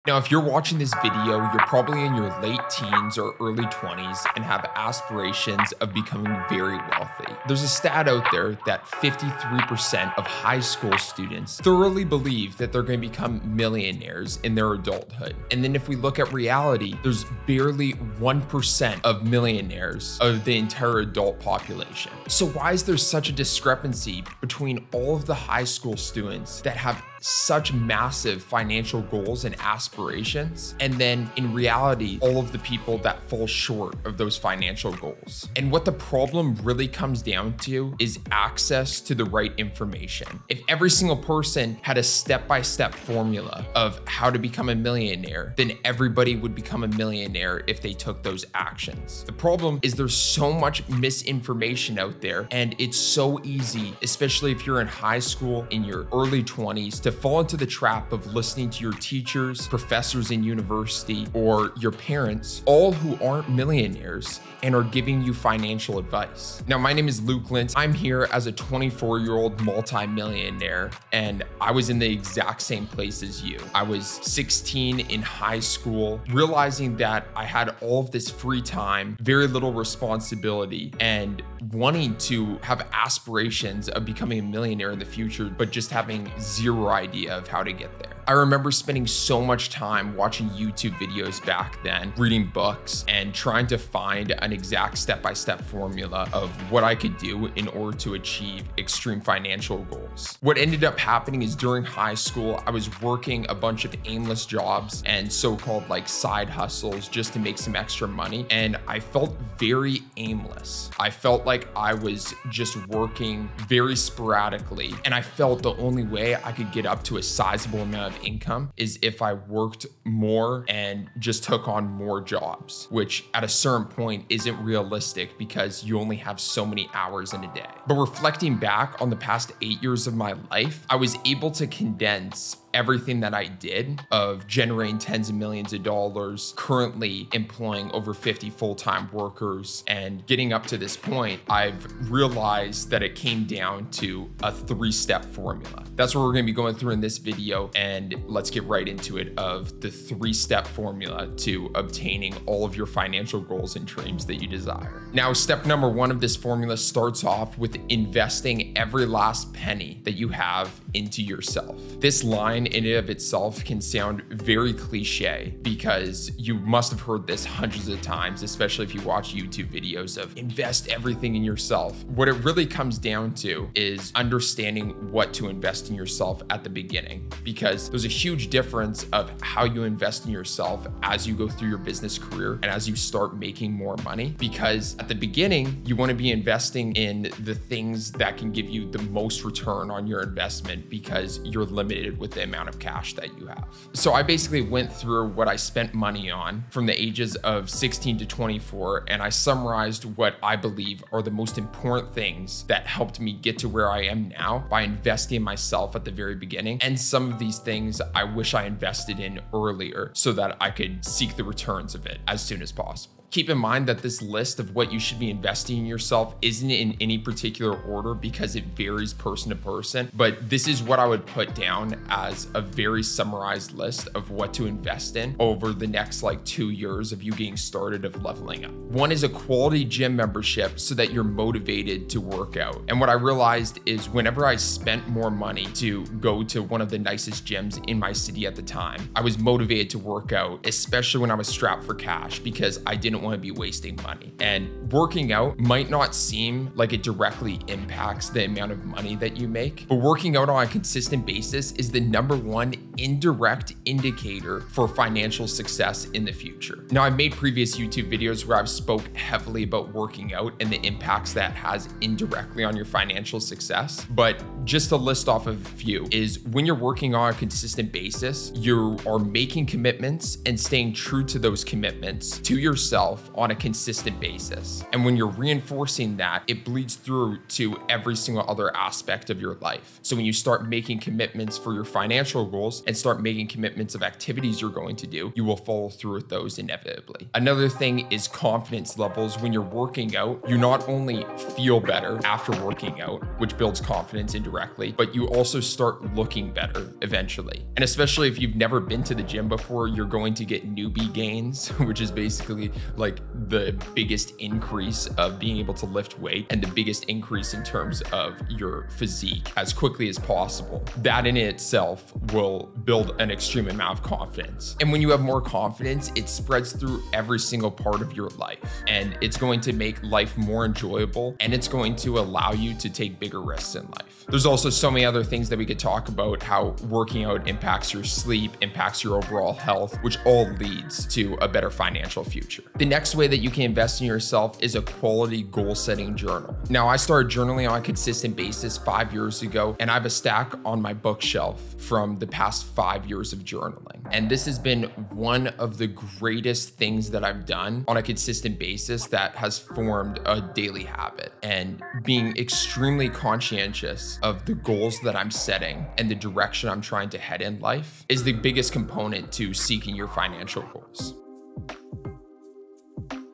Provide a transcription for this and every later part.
Now, if you're watching this video, you're probably in your late teens or early 20s and have aspirations of becoming very wealthy. There's a stat out there that 53% of high school students thoroughly believe that they're going to become millionaires in their adulthood. And then if we look at reality, there's barely 1% of millionaires of the entire adult population. So why is there such a discrepancy between all of the high school students that have such massive financial goals and aspirations, and then in reality, all of the people that fall short of those financial goals? And what the problem really comes down to is access to the right information. If every single person had a step-by-step formula of how to become a millionaire, then everybody would become a millionaire if they took those actions. The problem is there's so much misinformation out there, and it's so easy, especially if you're in high school in your early 20s, to fall into the trap of listening to your teachers, professors in university, or your parents, all who aren't millionaires and are giving you financial advice. Now, my name is Luke Lintz. I'm here as a 24-year-old multi-millionaire, and I was in the exact same place as you. I was 16 in high school, realizing that I had all of this free time, very little responsibility, and wanting to have aspirations of becoming a millionaire in the future, but just having zero idea of how to get there. I remember spending so much time watching YouTube videos back then, reading books, and trying to find an exact step-by-step formula of what I could do in order to achieve extreme financial goals. What ended up happening is during high school, I was working a bunch of aimless jobs and so-called like side hustles just to make some extra money, and I felt very aimless. I felt like I was just working very sporadically, and I felt the only way I could get up to a sizable amount of income is if I worked more and just took on more jobs, which at a certain point isn't realistic because you only have so many hours in a day. But reflecting back on the past 8 years of my life, I was able to condense everything that I did of generating tens of millions of dollars, currently employing over 50 full-time workers, and getting up to this point, I've realized that it came down to a 3-step formula. That's what we're gonna be going through in this video, and let's get right into it of the 3-step formula to obtaining all of your financial goals and dreams that you desire. Now, step number 1 of this formula starts off with investing every last penny that you have into yourself. This line in and of itself can sound very cliche because you must have heard this hundreds of times, especially if you watch YouTube videos of invest everything in yourself. What it really comes down to is understanding what to invest in yourself at the beginning, because there's a huge difference of how you invest in yourself as you go through your business career and as you start making more money. Because at the beginning, you want to be investing in the things that can give you the most return on your investment because you're limited with the amount of cash that you have. So I basically went through what I spent money on from the ages of 16 to 24, and I summarized what I believe are the most important things that helped me get to where I am now by investing in myself at the very beginning. And some of these things I wish I invested in earlier so that I could seek the returns of it as soon as possible. Keep in mind that this list of what you should be investing in yourself isn't in any particular order because it varies person to person, but this is what I would put down as a very summarized list of what to invest in over the next like 2 years of you getting started of leveling up. 1 is a quality gym membership so that you're motivated to work out. And what I realized is whenever I spent more money to go to one of the nicest gyms in my city at the time, I was motivated to work out, especially when I was strapped for cash because I didn't want to be wasting money. And working out might not seem like it directly impacts the amount of money that you make, but working out on a consistent basis is the #1 indirect indicator for financial success in the future. Now, I've made previous YouTube videos where I've spoke heavily about working out and the impacts that has indirectly on your financial success, but just to list off of a few is when you're working on a consistent basis, you are making commitments and staying true to those commitments to yourself on a consistent basis. habits. And when you're reinforcing that, it bleeds through to every single other aspect of your life. So when you start making commitments for your financial goals and start making commitments of activities you're going to do, you will follow through with those inevitably. Another thing is confidence levels. When you're working out, you not only feel better after working out, which builds confidence indirectly, but you also start looking better eventually. And especially if you've never been to the gym before, you're going to get newbie gains, which is basically like the biggest increase of being able to lift weight and the biggest increase in terms of your physique as quickly as possible. That in itself will build an extreme amount of confidence. And when you have more confidence, it spreads through every single part of your life. And it's going to make life more enjoyable, and it's going to allow you to take bigger risks in life. There's also so many other things that we could talk about, how working out impacts your sleep, impacts your overall health, which all leads to a better financial future. The next way that you can invest in yourself is a quality goal setting journal. Now, I started journaling on a consistent basis 5 years ago, and I have a stack on my bookshelf from the past 5 years of journaling. And this has been one of the greatest things that I've done on a consistent basis that has formed a daily habit. And being extremely conscientious of the goals that I'm setting and the direction I'm trying to head in life is the biggest component to seeking your financial goals.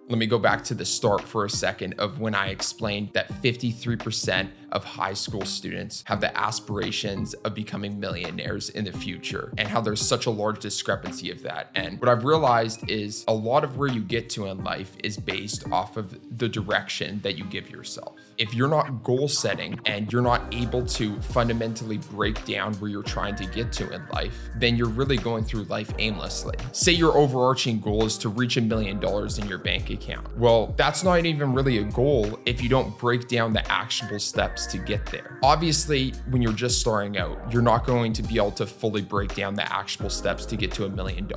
Let me go back to the start for a second of when I explained that 53% of high school students have the aspirations of becoming millionaires in the future, and how there's such a large discrepancy of that. And what I've realized is a lot of where you get to in life is based off of the direction that you give yourself. If you're not goal setting and you're not able to fundamentally break down where you're trying to get to in life, then you're really going through life aimlessly. Say your overarching goal is to reach $1 million in your bank account. Well, that's not even really a goal if you don't break down the actionable steps to get there. Obviously, when you're just starting out, you're not going to be able to fully break down the actionable steps to get to $1 million.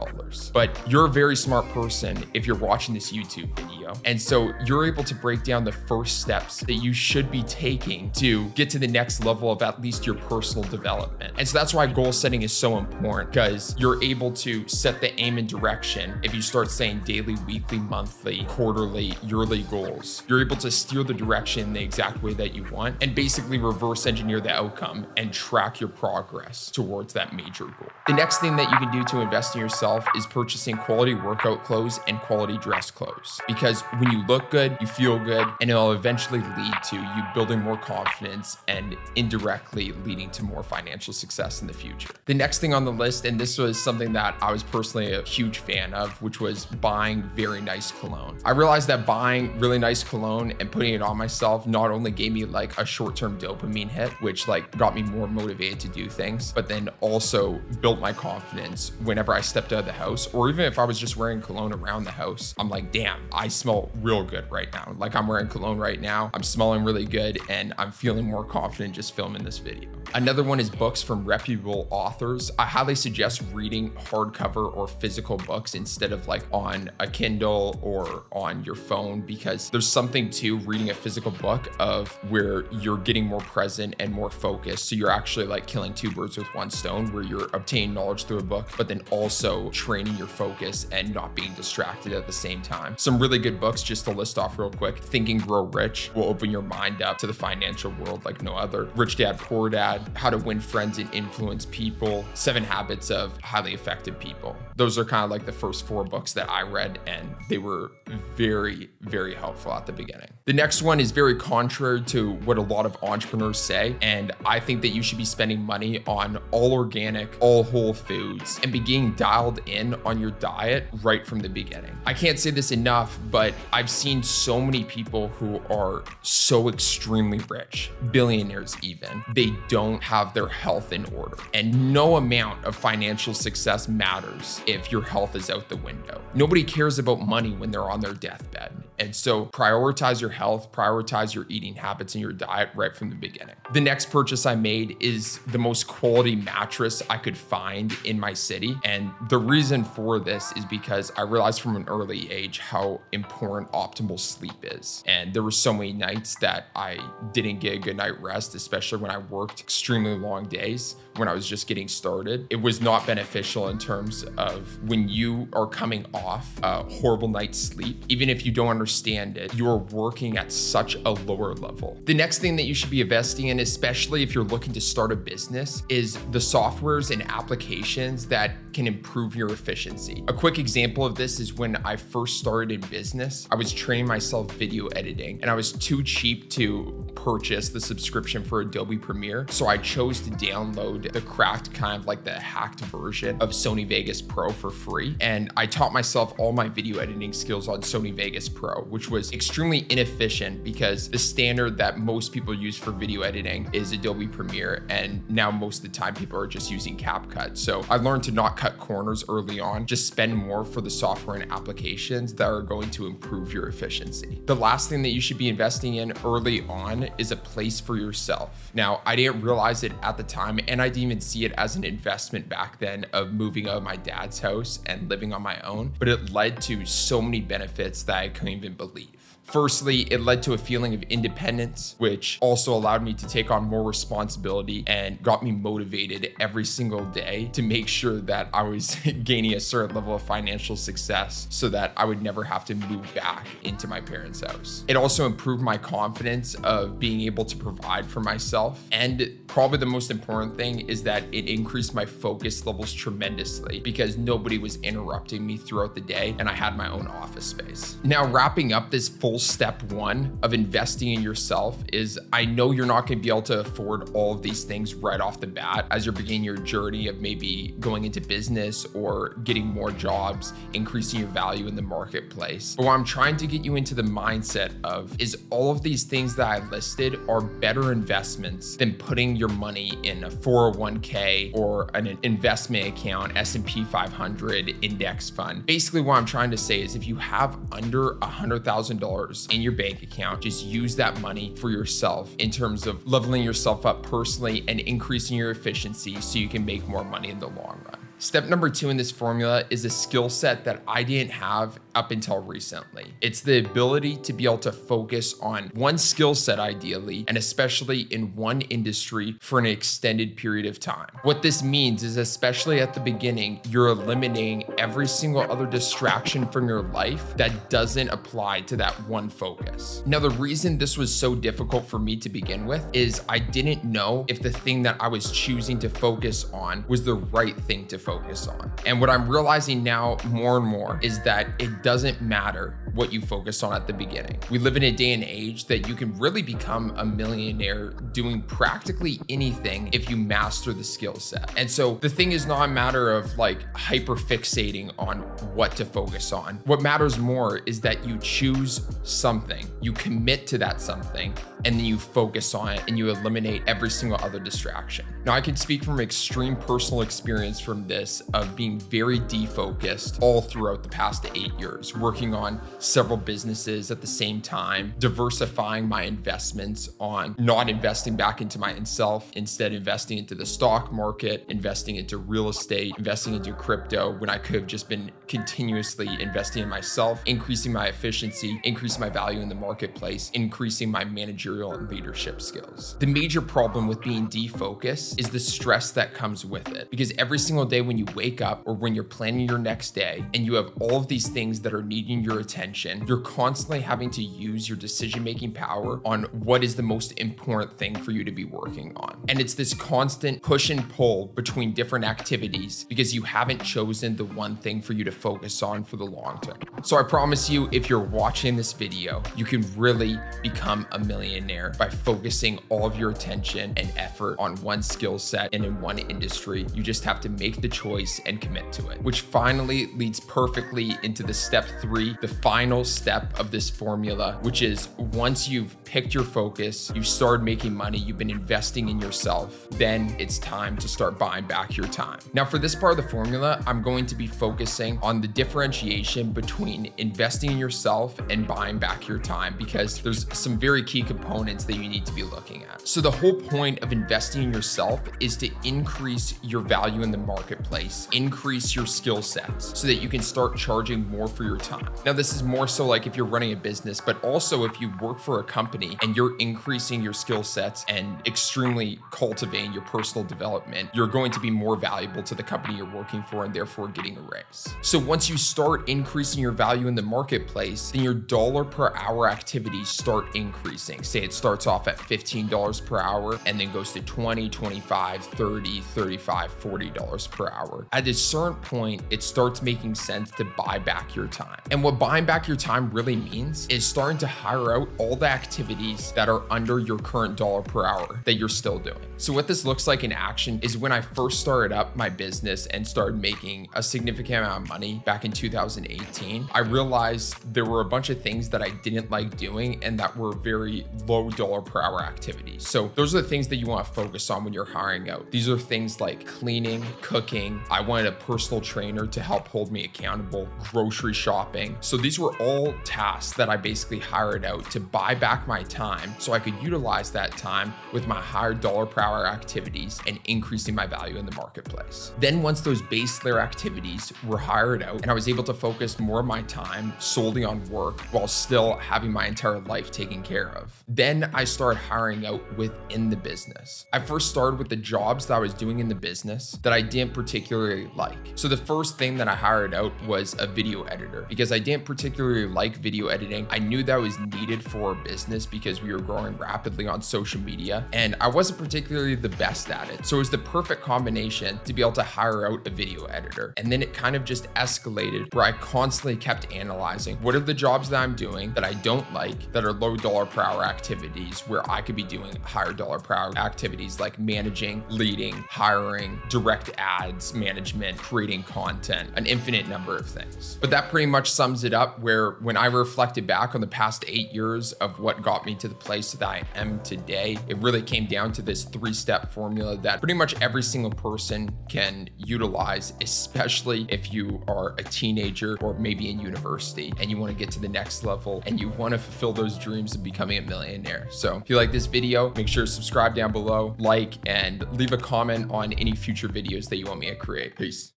But you're a very smart person if you're watching this YouTube video. And so you're able to break down the first steps that you should be taking to get to the next level of at least your personal development. And so that's why goal setting is so important, because you're able to set the aim and direction. If you start saying daily, weekly, monthly, quarterly, yearly goals, you're able to steer the direction in the exact way that you want and basically reverse engineer the outcome and track your progress towards that major goal. The next thing that you can do to invest in yourself is purchasing quality workout clothes and quality dress clothes. Because when you look good, you feel good, and it'll eventually lead to you building more confidence and indirectly leading to more financial success in the future. The next thing on the list, and this was something that I was personally a huge fan of, which was buying very nice cologne. I realized that buying really nice cologne and putting it on myself not only gave me like a short-term dopamine hit, which like got me more motivated to do things, but then also built my confidence whenever I stepped out of the house, or even if I was just wearing cologne around the house. I'm like, damn, I smell real good right now. Like I'm wearing cologne right now. I'm smelling really good and I'm feeling more confident just filming this video. Another one is books from reputable authors. I highly suggest reading hardcover or physical books instead of like on a Kindle or on your phone, because there's something to reading a physical book of where you're getting more present and more focused. So you're actually like killing two birds with one stone, where you're obtaining knowledge through a book, but then also training your focus and not being distracted at the same time. Some really good books just to list off real quick. Think and Grow Rich will open your mind up to the financial world like no other. Rich Dad, Poor Dad, How to Win Friends and Influence People, 7 Habits of Highly Effective People. Those are kind of like the first 4 books that I read, and they were very, very helpful at the beginning. The next one is very contrary to what a lot of entrepreneurs say, and I think that you should be spending money on all organic, all whole foods, and being dialed in on your diet right from the beginning. I can't say this enough, but I've seen so many people who are so extremely rich, billionaires even, they don't have their health in order. And no amount of financial success matters if your health is out the window. Nobody cares about money when they're on their deathbed. And so prioritize your health, prioritize your eating habits and your diet right from the beginning. The next purchase I made is the most quality mattress I could find in my city. And the reason for this is because I realized from an early age how important optimal sleep is. And there were so many nights that I didn't get a good night rest, especially when I worked extremely long days when I was just getting started. It was not beneficial in terms of when you are coming off a horrible night's sleep. Even if you don't understand understand it, you are working at such a lower level. The next thing that you should be investing in, especially if you're looking to start a business, is the softwares and applications that can improve your efficiency. A quick example of this is when I first started in business, I was training myself video editing and I was too cheap to purchase the subscription for Adobe Premiere. So I chose to download the cracked, kind of like the hacked version of Sony Vegas Pro for free. And I taught myself all my video editing skills on Sony Vegas Pro, which was extremely inefficient because the standard that most people use for video editing is Adobe Premiere. And now most of the time people are just using CapCut. So I learned to not cut corners early on, just spend more for the software and applications that are going to improve your efficiency. The last thing that you should be investing in early on is a place for yourself. Now, I didn't realize it at the time, and I didn't even see it as an investment back then of moving out of my dad's house and living on my own, but it led to so many benefits that I couldn't even believe. Firstly, it led to a feeling of independence, which also allowed me to take on more responsibility and got me motivated every single day to make sure that I was gaining a certain level of financial success so that I would never have to move back into my parents' house. It also improved my confidence of being able to provide for myself. And probably the most important thing is that it increased my focus levels tremendously because nobody was interrupting me throughout the day and I had my own office space. Now, wrapping up this full step one of investing in yourself is, I know you're not going to be able to afford all of these things right off the bat as you're beginning your journey of maybe going into business or getting more jobs, increasing your value in the marketplace. But what I'm trying to get you into the mindset of is all of these things that I listed are better investments than putting your money in a 401k or an investment account, S&P 500 index fund. Basically, what I'm trying to say is if you have under $100,000 in your bank account, just use that money for yourself in terms of leveling yourself up personally and increasing your efficiency so you can make more money in the long run. Step number 2 in this formula is a skill set that I didn't have up until recently. It's the ability to be able to focus on one skill set ideally, and especially in one industry for an extended period of time. What this means is, especially at the beginning, you're eliminating every single other distraction from your life that doesn't apply to that one focus. Now, the reason this was so difficult for me to begin with is I didn't know if the thing that I was choosing to focus on was the right thing to focus on. And what I'm realizing now more and more is that it doesn't matter what you focus on at the beginning. We live in a day and age that you can really become a millionaire doing practically anything if you master the skill set. And so the thing is not a matter of like hyper fixating on what to focus on. What matters more is that you choose something, you commit to that something, and then you focus on it and you eliminate every single other distraction. Now, I can speak from extreme personal experience from this of being very defocused all throughout the past 8 years, working on several businesses at the same time, diversifying my investments on not investing back into myself, instead investing into the stock market, investing into real estate, investing into crypto when I could have just been continuously investing in myself, increasing my efficiency, increasing my value in the marketplace, increasing my managerial and leadership skills. The major problem with being defocused is the stress that comes with it, because every single day when you wake up or when you're planning your next day and you have all of these things that are needing your attention, you're constantly having to use your decision-making power on what is the most important thing for you to be working on. And it's this constant push and pull between different activities because you haven't chosen the one thing for you to focus on for the long term. So I promise you, if you're watching this video, you can really become a millionaire by focusing all of your attention and effort on one skill set and in one industry. You just have to make the choice and commit to it, which finally leads perfectly into the step 3, the final step of this formula, which is once you've picked your focus, you've started making money, you've been investing in yourself, then it's time to start buying back your time. Now, for this part of the formula, I'm going to be focusing on the differentiation between investing in yourself and buying back your time, because there's some very key components that you need to be looking at. So the whole point of investing in yourself is to increase your value in the marketplace. marketplace, increase your skill sets so that you can start charging more for your time. Now, this is more so like if you're running a business, but also if you work for a company and you're increasing your skill sets and extremely cultivating your personal development, you're going to be more valuable to the company you're working for and therefore getting a raise. So once you start increasing your value in the marketplace, then your dollar per hour activities start increasing. Say it starts off at $15 per hour and then goes to $20, $25, $30, $35, $40 per hour. At a certain point, it starts making sense to buy back your time. And what buying back your time really means is starting to hire out all the activities that are under your current dollar per hour that you're still doing. So what this looks like in action is when I first started up my business and started making a significant amount of money back in 2018, I realized there were a bunch of things that I didn't like doing and that were very low dollar per hour activities. So those are the things that you want to focus on when you're hiring out. These are things like cleaning, cooking. I wanted a personal trainer to help hold me accountable, grocery shopping. So these were all tasks that I basically hired out to buy back my time so I could utilize that time with my higher dollar per hour activities and increasing my value in the marketplace. Then once those base layer activities were hired out and I was able to focus more of my time solely on work while still having my entire life taken care of, then I started hiring out within the business. I first started with the jobs that I was doing in the business that I didn't particularly like. So the first thing that I hired out was a video editor because I didn't particularly like video editing. I knew that was needed for a business because we were growing rapidly on social media and I wasn't particularly the best at it. So it was the perfect combination to be able to hire out a video editor. And then it kind of just escalated where I constantly kept analyzing what are the jobs that I'm doing that I don't like that are low dollar per hour activities where I could be doing higher dollar per hour activities like managing, leading, hiring, direct ads management, creating content, an infinite number of things. But that pretty much sums it up where when I reflected back on the past 8 years of what got me to the place that I am today, it really came down to this 3-step formula that pretty much every single person can utilize, especially if you are a teenager or maybe in university and you want to get to the next level and you want to fulfill those dreams of becoming a millionaire. So if you like this video, make sure to subscribe down below, like, and leave a comment on any future videos that you want me to create. Peace.